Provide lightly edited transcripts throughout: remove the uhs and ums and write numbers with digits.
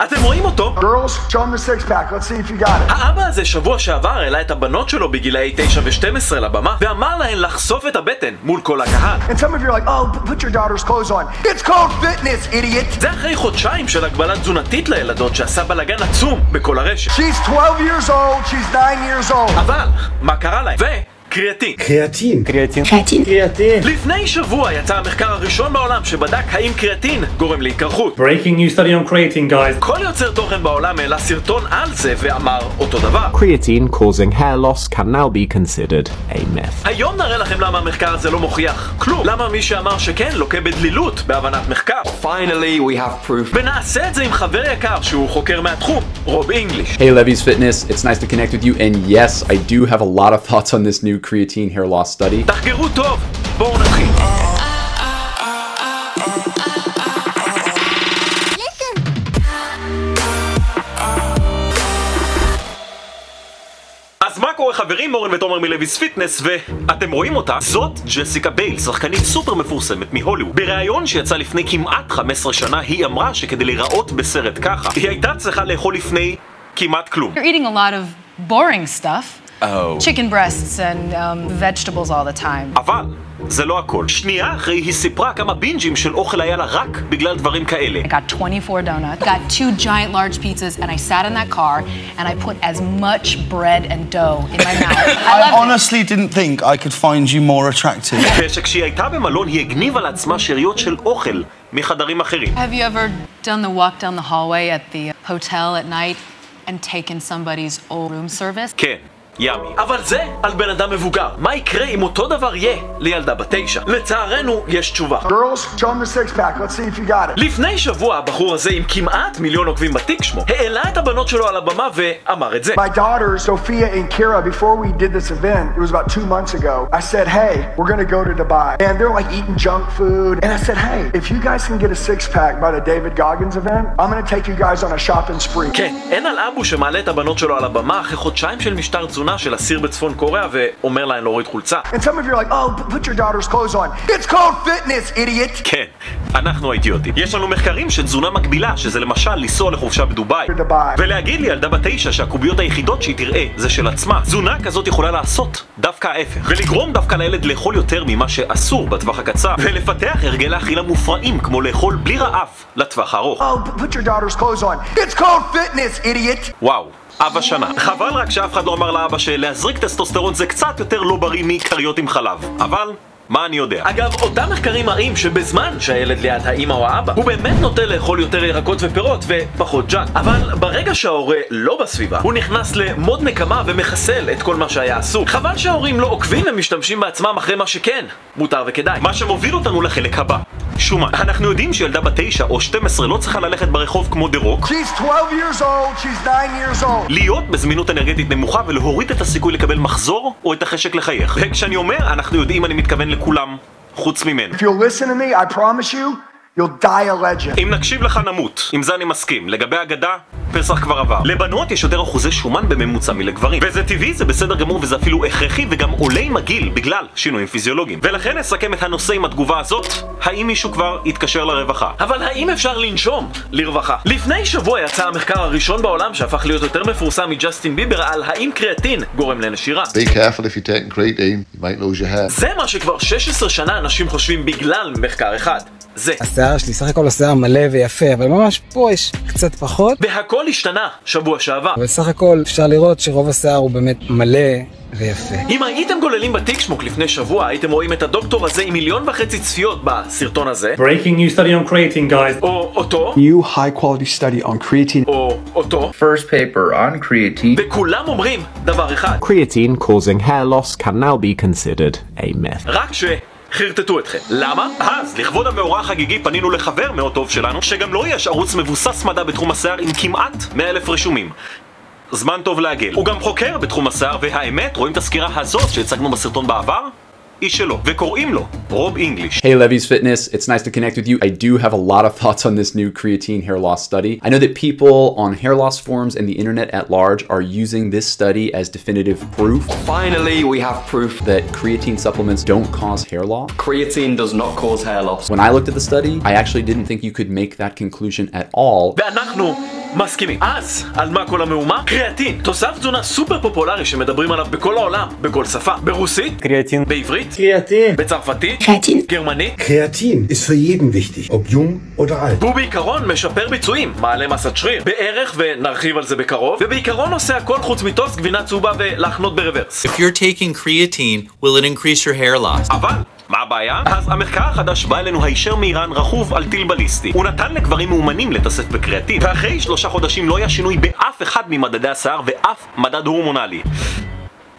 אתם רואים אותו? Girls, show them the six pack. Let's see if you got it. האבא הזה שבוע שעבר העלה את הבנות שלו בגילאי 9 ו-12 לבמה ואמר להן לחשוף את הבטן מול כל הקהל. And some of you are like, oh, put your daughter's clothes on. It's called fitness, idiot. זה אחרי חודשיים של הגבלה תזונתית לילדות שעשה בלגן עצום בכל הרשת. She's 12 years old, she's 9 years old. אבל, מה קרה להם? קריאטין. לפני שבוע יצא המחקר הראשון בעולם שבדק האם קריאטין גורם להתקרחות. Breaking new study on creatine, guys. כל יוצר תוכן בעולם העלה סרטון על זה ואמר אותו דבר. Creatine causing hair loss can now be considered a myth. היום נראה לכם למה המחקר הזה לא מוכיח כלום. למה מי שאמר שכן לוקה בדלילות בהבנת מחקר. Finally, we have proof. ונעשה את זה עם חבר יקר שהוא חוקר מהתחום, רוב אינגליש. Hey, Levy's Fitness. It's nice to connect with you. And yes, I do have a lot of thoughts on this new creatine hair loss study. תחקרו טוב, בואו נתחיל. אז מה קורה חברים? אורן ותומר מלוויס פיטנס, ואתם רואים אותה? זאת ג'סיקה בייל, שחקנית סופר מפורסמת מהוליווד. בראיון שיצא לפני כמעט 15 שנה היא אמרה שכדי להיראות בסרט ככה היא הייתה צריכה לאכול לפני כמעט כלום. You're eating a lot of boring stuff. Oh. Chicken breasts and vegetables all the time. אבל זה לא הכל. שנייה אחרי היא סיפרה כמה בינג'ים של אוכל היה לה רק בגלל דברים כאלה. I got 24 donuts, got 2 giant large pizzas, and I sat in that car and I put as much bread and dough in my mouth. I honestly didn't think I could find you more attractive. ושכשהיא הייתה במלון היא הגניבה לעצמה שאריות של אוכל מחדרים אחרים. Have you ever done the walk down the hallway at the hotel at night and taken somebody's old room service? כן. ימי. אבל זה על בן אדם מבוגר. מה יקרה אם אותו דבר יהיה לילדה בת 9? לצערנו יש תשובה. Girls, show them the six pack. Let's see if you got it. לפני שבוע הבחור הזה עם כמעט מיליון עוקבים בטיק שמו העלה את הבנות שלו על הבמה ואמר את זה. My daughters, Sophia and Kira, before we did this event, it was about 2 months ago, I said, hey, we're gonna go to Dubai. And they're like eating junk food. And I said, hey, if you guys can get a six pack by the David Goggins event, I'm gonna take you guys on a shopping spree. כן, אין על אבו שמעלה את הבנות שלו על הבמה אחרי חודשיים של משטר תזונה של אסיר בצפון קוריאה ואומר להן להוריד חולצה. And some of you are like, oh, put your daughter's clothes on. It's called fitness, idiot. כן, אנחנו האידיוטים. יש לנו מחקרים של תזונה מקבילה, שזה למשל לנסוע לחופשה בדובאי. ולהגיד לי ילדה בת 9 שהקוביות היחידות שהיא תראה זה של עצמה. תזונה כזאת יכולה לעשות דווקא ההפך. ולגרום דווקא לילד לאכול יותר ממה שאסור בטווח הקצר. ולפתח הרגלי אכילה מופרעים כמו לאכול בלי רעב לטווח הארוך. Oh, put your daughter's clothes on. It's called fitness, idiot. וואו. אבא שנה. חבל רק שאף אחד לא אמר לאבא שלהזריק טסטוסטרון זה קצת יותר לא בריא מקריות עם חלב. אבל מה אני יודע? אגב, אותם מחקרים מראים שבזמן שהילד ליד האמא או האבא הוא באמת נוטה לאכול יותר ירקות ופירות ופחות ג'אנק. אבל ברגע שההורה לא בסביבה הוא נכנס למוד נקמה ומחסל את כל מה שהיה אסור. חבל שההורים לא עוקבים ומשתמשים בעצמם אחרי מה שכן מותר וכדאי. מה שמוביל אותנו לחלק הבא, שומן. אנחנו יודעים שילדה בת 9 או 12 לא צריכה ללכת ברחוב כמו דרוק. She's 12 years old, she's 9 years old. להיות בזמינות אנרגטית נמוכה ולהוריד את הסיכוי לקבל מחזור או את החשק לחייך. וכשאני אומר אנחנו יודעים אני מתכוון לכולם חוץ ממנו. If you'll listen to me, I promise you, you'll die a legend. אם נקשיב לך נמות, עם זה אני מסכים. לגבי אגדה, פסח כבר עבר. לבנות יש יותר אחוזי שומן בממוצע מלגברים. וזה טבעי, זה בסדר גמור וזה אפילו הכרחי וגם עולה עם הגיל בגלל שינויים פיזיולוגיים. ולכן נסכם את הנושא עם התגובה הזאת, האם מישהו כבר יתקשר לרווחה? אבל האם אפשר לנשום לרווחה? לפני שבוע יצא המחקר הראשון בעולם שהפך להיות יותר מפורסם מג'סטין ביבר על האם קריאטין גורם לנשירה. Be careful if you're taking creatine, you might lose your hair. זה מה שכבר 16 שנה אנשים חושבים בגלל מחקר אחד. זה. השיער שלי סך הכל השיער מלא ויפה, אבל ממש פה יש קצת פחות. והכל השתנה שבוע שעבר. אבל סך הכל אפשר לראות שרוב השיער הוא באמת מלא ויפה. אם הייתם גוללים בטיק שמוק לפני שבוע, הייתם רואים את הדוקטור הזה עם 1.5 מיליון צפיות בסרטון הזה. Breaking new study on creatine, guys. או אותו. New high quality study on creatine. או אותו. First paper on creatine. וכולם אומרים דבר אחד. Creatine causing hair loss can now be considered a myth. רק חרטטו אתכם. למה? אז לכבוד המאורע החגיגי פנינו לחבר מאוד טוב שלנו שגם לו יש ערוץ מבוסס מדע בתחום השיער עם כמעט 100,000 רשומים. זמן טוב לעגל. הוא גם חוקר בתחום השיער והאמת רואים את הסקירה הזאת שהצגנו בסרטון בעבר? איש שלו, וקוראים לו רוב אינגליש. Hey Levy's Fitness, it's nice to connect with you. I do have a lot of thoughts on this new creatine hair loss study. I know that people on hair loss forums and the internet at large are using this study as definitive proof. Finally, we have proof that creatine supplements don't cause hair loss. Creatine does not cause hair loss. When I looked at the study, I actually didn't think you could make that conclusion at all. ואנחנו מסכימים. אז, על מה כל המהומה? קריאטין, תוסף תזונה סופר פופולרי שמדברים עליו בכל העולם, בכל שפה. ברוסית? קריאטין. בעברית? קריאטין. בצרפתית? קריאטין. גרמנית? קריאטין ist für jeden wichtig, ob jung oder alt. והוא בעיקרון משפר ביצועים, מעלה מסת שריר, בערך, ונרחיב על זה בקרוב, ובעיקרון עושה הכל חוץ מטוס, גבינה צהובה ולהחנות ברוורס. If you're taking creatine, will it increase your hair loss? אבל מה הבעיה? אז המחקר החדש בא אלינו הישר מאיראן רכוב על טיל בליסטי. הוא נתן לגברים מאומנים לתאסף בקריאטין, ואחרי 3 חודשים לא היה שינוי באף אחד ממדדי השיער ואף מדד הורמונלי.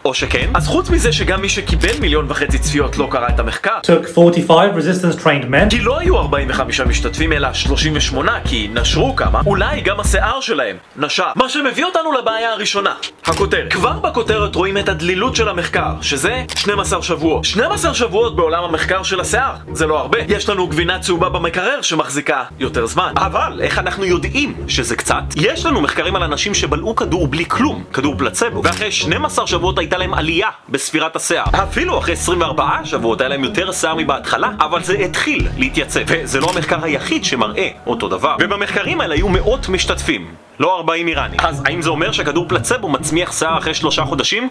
או שכן? אז חוץ מזה שגם מי שקיבל 1.5 מיליון צפיות לא קרא את המחקר. Took 45 resistance trained men. כי לא היו 45 משתתפים אלא 38 כי נשרו כמה, אולי גם השיער שלהם נשר. מה שמביא אותנו לבעיה הראשונה, הכותרת. כבר בכותרת רואים את הדלילות של המחקר, שזה 12 שבועות. 12 שבועות בעולם המחקר של השיער, זה לא הרבה. יש לנו גבינה צהובה במקרר שמחזיקה יותר זמן. אבל איך אנחנו יודעים שזה קצת? יש לנו מחקרים על אנשים שבלעו כדור בלי כלום, כדור פלצבו, ואחרי 12 שבועות הייתה להם עלייה בספירת השיער. אפילו אחרי 24 שבועות היה להם יותר שיער מבהתחלה, אבל זה התחיל להתייצב. וזה לא המחקר היחיד שמראה אותו דבר. ובמחקרים האלה היו מאות משתתפים, לא 40 איראנים. אז האם זה אומר שכדור פלצבו מצמיח שיער אחרי 3 חודשים?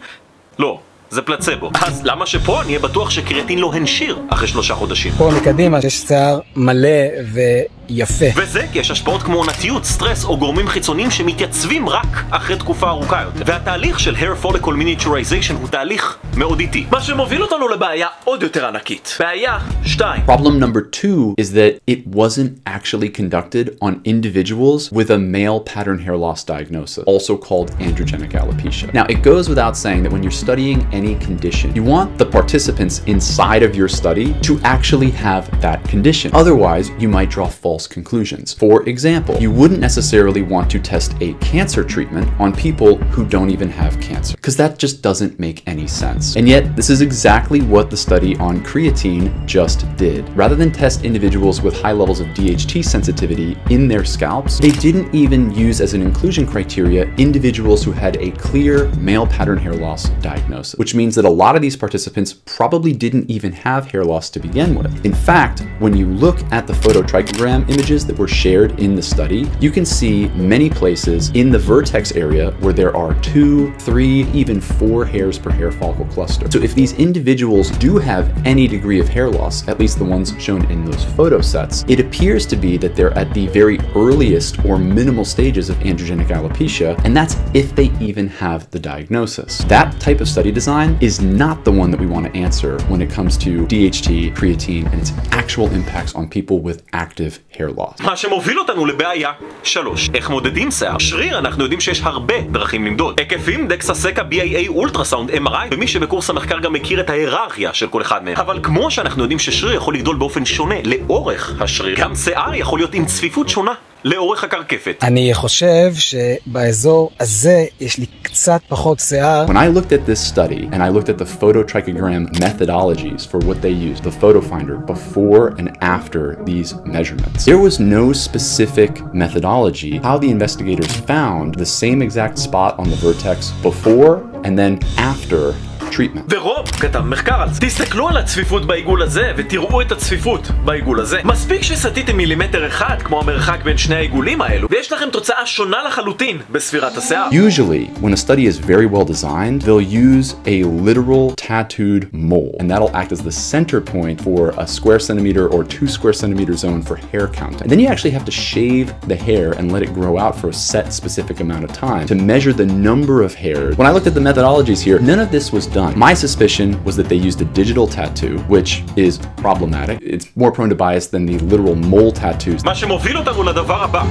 לא. זה פלצבו. אז למה שפה אני אהיה בטוח שקריאטין לא הנשיר אחרי 3 חודשים? פה מקדימה יש שיער מלא ויפה. וזה כי יש השפעות כמו עונתיות, סטרס או גורמים חיצוניים שמתייצבים רק אחרי תקופה ארוכה יותר. והתהליך של hair follicle miniaturization הוא תהליך מאוד איטי. מה שמוביל אותנו לבעיה עוד יותר ענקית. בעיה 2. Problem number 2 is that it wasn't actually conducted on individuals with a male pattern hair loss diagnosis, also called androgenic alopecia. Now, it goes without saying that when you're studying any condition, you want the participants inside of your study to actually have that condition. Otherwise, you might draw false conclusions. For example, you wouldn't necessarily want to test a cancer treatment on people who don't even have cancer, because that just doesn't make any sense. And yet, this is exactly what the study on creatine just did. Rather than test individuals with high levels of DHT sensitivity in their scalps, they didn't even use as an inclusion criteria individuals who had a clear male pattern hair loss diagnosis, which means that a lot of these participants probably didn't even have hair loss to begin with. In fact, when you look at the phototrichogram images that were shared in the study, you can see many places in the vertex area where there are 2, 3, even 4 hairs per hair follicle cluster. So if these individuals do have any degree of hair loss, at least the ones shown in those photo sets, it appears to be that they're at the very earliest or minimal stages of androgenic alopecia, and that's if they even have the diagnosis. That type of study design is not the one that we want to answer when it comes to DHT, creatine, and its actual impacts on people with active hair loss. מה שמוביל אותנו לבעיה 3. איך מודדים שיער? שריר אנחנו יודעים שיש הרבה דרכים למדוד. היקפים, דקסה-סקה, BAA, אולטרסאונד, MRI, ומי שבקורס המחקר גם מכיר את ההיררכיה של כל אחד מהם. אבל כמו שאנחנו יודעים ששריר יכול לגדול באופן שונה לאורך השריר, גם שיער יכול להיות עם צפיפות שונה לאורך הקרקפת. אני חושב שבאזור הזה יש לי קצת פחות שיער. When I looked at this study and I looked at the phototrichogram methodologies for what they used, the photo finder, before and after these measurements, there was no specific methodology how the investigators found the same exact spot on the vertex before and then after treatment. ורוב כתב מחקר על זה. תסתכלו על הצפיפות בעיגול הזה ותראו את הצפיפות בעיגול הזה. מספיק שסטיתם מילימטר אחד כמו המרחק בין שני העיגולים האלו ויש לכם תוצאה שונה לחלוטין בספירת השיער. Usually, when a study is very well designed, they'll use a literal tattooed mole, and that'll act as the center point for a square centimeter or 2 square centimeter zone for hair counting. And then you actually have to shave the hair and let it grow out for a set specific amount of time to measure the number of hairs. When I looked at the methodologies here, none of this was done. My suspicion was that they used a digital tattoo, which is problematic. It's more prone to bias than the literal mole tattoos. מה שמוביל אותנו לדבר הבא.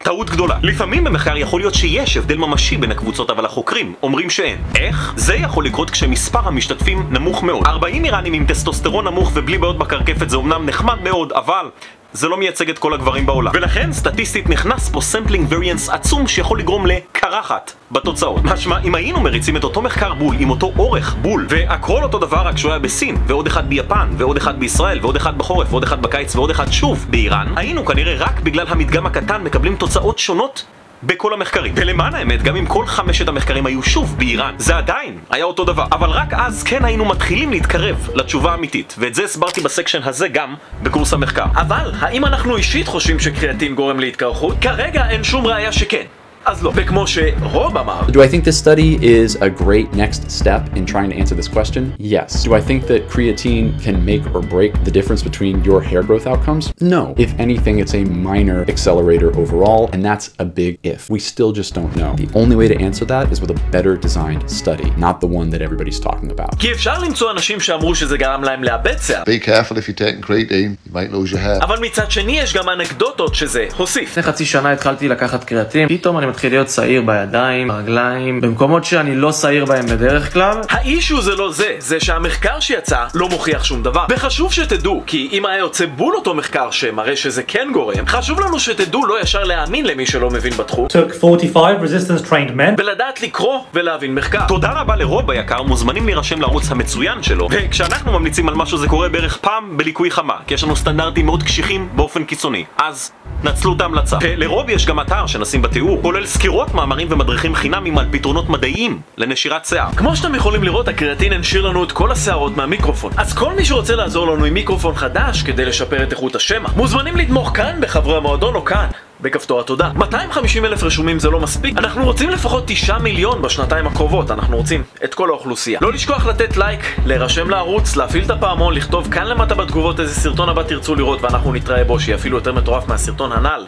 טעות גדולה. לפעמים במחקר יכול להיות שיש הבדל ממשי בין הקבוצות, אבל החוקרים אומרים שאין. איך? זה יכול לקרות כשמספר המשתתפים נמוך מאוד. 40 איראנים עם טסטוסטרון נמוך ובלי בעיות בקרקפת זה אומנם נחמד מאוד, אבל זה לא מייצג את כל הגברים בעולם. ולכן סטטיסטית נכנס פה סמפלינג וריאנס עצום שיכול לגרום לקרחת בתוצאות. משמע, אם היינו מריצים את אותו מחקר בול עם אותו אורך בול, והכל אותו דבר רק שהוא היה בסין, ועוד אחד ביפן, ועוד אחד בישראל, ועוד אחד בחורף, ועוד אחד בקיץ, ועוד אחד שוב באיראן, היינו כנראה רק בגלל המדגם הקטן מקבלים תוצאות שונות בכל המחקרים. ולמען האמת, גם אם כל 5 המחקרים היו שוב באיראן, זה עדיין היה אותו דבר. אבל רק אז כן היינו מתחילים להתקרב לתשובה האמיתית, ואת זה הסברתי בסקשן הזה גם בקורס המחקר. אבל האם אנחנו אישית חושבים שקריאטין גורם להתקרחות? כרגע אין שום ראיה שכן. אז לא. וכמו שרוב אמר, Do I think this study is a great next step in trying to answer this question? Yes. Do I think that creatine can make or break the difference between your hair growth outcomes? No. If anything, it's a minor accelerator overall, and that's a big if. We still just don't know. The only way to answer that is with a better designed study, not the one that everybody's talking about. כי אפשר למצוא אנשים שאמרו שזה גרם להם לאבד שיער. Be careful if you're taking creatine, you might lose your hair. אבל מצד שני יש גם אנקדוטות שזה הוסיף. לפני חצי שנה התחלתי לקחת קריאטין, פתאום אני מתחיל להיות שעיר בידיים, ברגליים, במקומות שאני לא שעיר בהם בדרך כלל. האישו זה לא זה, זה שהמחקר שיצא לא מוכיח שום דבר. וחשוב שתדעו, כי אם היה יוצא בול אותו מחקר שמראה שזה כן גורם, חשוב לנו שתדעו לא ישר להאמין למי שלא מבין בתחום. Took 45 resistance trained men. ולדעת לקרוא ולהבין מחקר. תודה רבה לרוב היקר, מוזמנים להירשם לערוץ המצוין שלו. וכשאנחנו ממליצים על משהו זה קורה בערך פעם בליקוי חמה, כי יש לנו סטנדרטים מאוד קשיחים באופן קיצוני. אז נצלו את ההמלצה. לרוב יש גם אתר שנשים בתיאור, כולל סקירות מאמרים ומדריכים חינמים על פתרונות מדעיים לנשירת שיער. כמו שאתם יכולים לראות, הקריאטין הנשיר לנו את כל השערות מהמיקרופון. אז כל מי שרוצה לעזור לנו עם מיקרופון חדש כדי לשפר את איכות השמע, מוזמנים לתמוך כאן בחברי המועדון או כאן בכפתור התודה. 250,000 רשומים זה לא מספיק. אנחנו רוצים לפחות 9 מיליון בשנתיים הקרובות. אנחנו רוצים את כל האוכלוסייה. לא לשכוח לתת לייק, להירשם לערוץ, להפעיל את הפעמון, לכתוב כאן למטה בתגובות איזה סרטון הבא תרצו לראות, ואנחנו נתראה בו שיהיה אפילו יותר מטורף מהסרטון הנ"ל.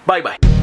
ביי ביי.